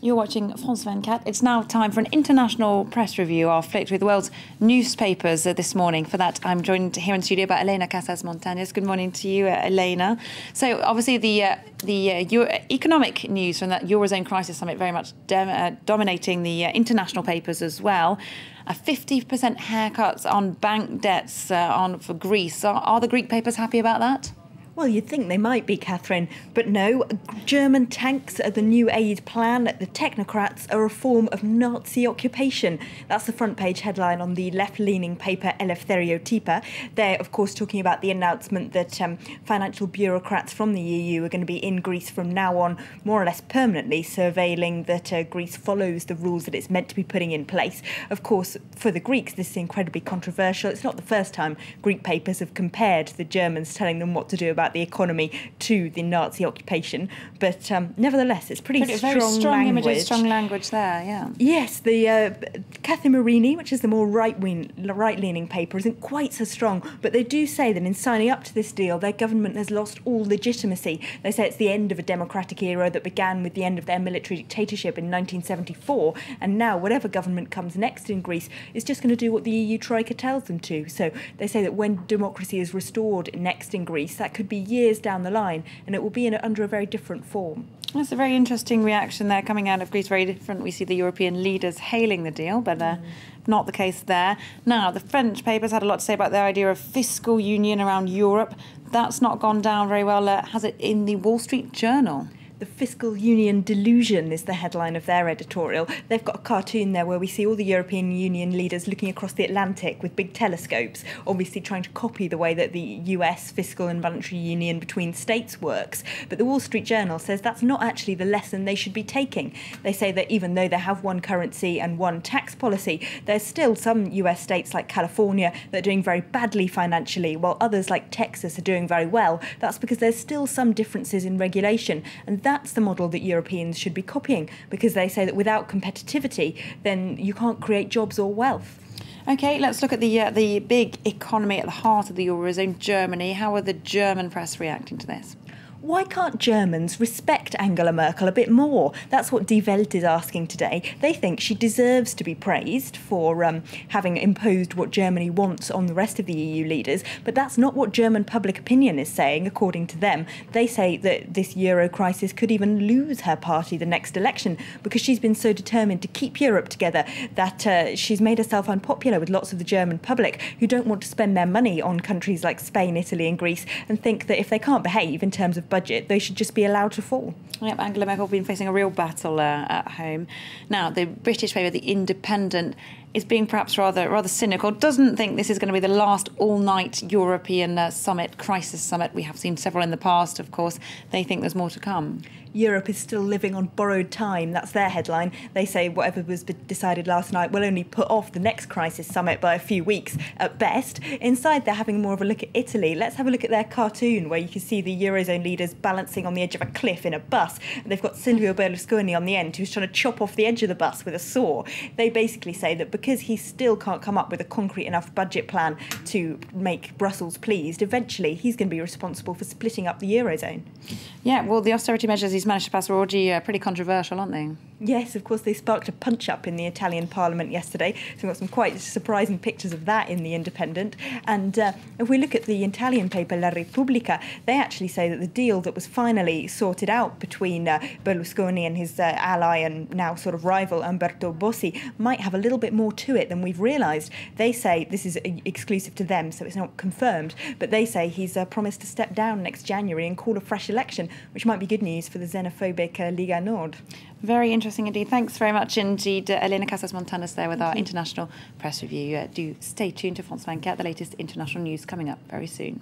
You're watching France 24. It's now time for an international press review, our flick through the world's newspapers this morning. For that, I'm joined here in studio by Elena Casas Montañez. Good morning to you, Elena. So, obviously, the economic news from that Eurozone crisis summit very much dominating the international papers as well. A 50% haircut on bank debts for Greece. Are the Greek papers happy about that? Well, you'd think they might be, Catherine, but no. German tanks are the new aid plan. The technocrats are a form of Nazi occupation. That's the front page headline on the left-leaning paper Eleftherio-Typa. They're, of course, talking about the announcement that financial bureaucrats from the EU are going to be in Greece from now on, more or less permanently, surveilling that Greece follows the rules that it's meant to be putting in place. Of course, for the Greeks, this is incredibly controversial. It's not the first time Greek papers have compared the Germans telling them what to do about the economy to the Nazi occupation, but nevertheless, it's pretty strong language. Images, strong language there, yeah. Yes, the Cathy Marini, which is the more right-leaning paper, isn't quite so strong, but they do say that in signing up to this deal, their government has lost all legitimacy. They say it's the end of a democratic era that began with the end of their military dictatorship in 1974, and now whatever government comes next in Greece is just going to do what the EU Troika tells them to. So they say that when democracy is restored next in Greece, that could be years down the line, and it will be under a very different form. That's a very interesting reaction there coming out of Greece, very different. We see the European leaders hailing the deal, but not the case there. Now, the French papers had a lot to say about the idea of fiscal union around Europe. That's not gone down very well, has it, in the Wall Street Journal? The fiscal union delusion is the headline of their editorial. They've got a cartoon there where we see all the European Union leaders looking across the Atlantic with big telescopes, obviously trying to copy the way that the US fiscal and monetary union between states works. But the Wall Street Journal says that's not actually the lesson they should be taking. They say that even though they have one currency and one tax policy, there's still some US states like California that are doing very badly financially, while others like Texas are doing very well. That's because there's still some differences in regulation, and that's the model that Europeans should be copying, because they say that without competitivity, then you can't create jobs or wealth. OK, let's look at the big economy at the heart of the Eurozone, Germany. How are the German press reacting to this? Why can't Germans respect Angela Merkel a bit more? That's what Die Welt is asking today. They think she deserves to be praised for having imposed what Germany wants on the rest of the EU leaders, but that's not what German public opinion is saying, according to them. They say that this Euro crisis could even lose her party the next election because she's been so determined to keep Europe together that she's made herself unpopular with lots of the German public who don't want to spend their money on countries like Spain, Italy and Greece, and think that if they can't behave in terms of budget, they should just be allowed to fall. Yep, Angela Merkel has been facing a real battle at home. Now, the British paper, The Independent, is being perhaps rather cynical, doesn't think this is going to be the last all-night European crisis summit. We have seen several in the past, of course. They think there's more to come. Europe is still living on borrowed time. That's their headline. They say whatever was decided last night will only put off the next crisis summit by a few weeks at best. Inside, they're having more of a look at Italy. Let's have a look at their cartoon where you can see the Eurozone leaders balancing on the edge of a cliff in a bus. And they've got Silvio Berlusconi on the end who's trying to chop off the edge of the bus with a saw. They basically say that because he still can't come up with a concrete enough budget plan to make Brussels pleased, eventually he's going to be responsible for splitting up the Eurozone. Yeah, well, the austerity measures he's managed to pass are already pretty controversial, aren't they? Yes, of course, they sparked a punch-up in the Italian parliament yesterday. So we've got some quite surprising pictures of that in The Independent. And if we look at the Italian paper, La Repubblica, they actually say that the deal that was finally sorted out between Berlusconi and his ally and now sort of rival Umberto Bossi might have a little bit more to it than we've realised. They say, this is exclusive to them, so it's not confirmed, but they say he's promised to step down next January and call a fresh election, which might be good news for the xenophobic Liga Nord. Very interesting indeed. Thanks very much indeed, Elena Casas Montañez there with our international press review. Do stay tuned to France 24, the latest international news coming up very soon.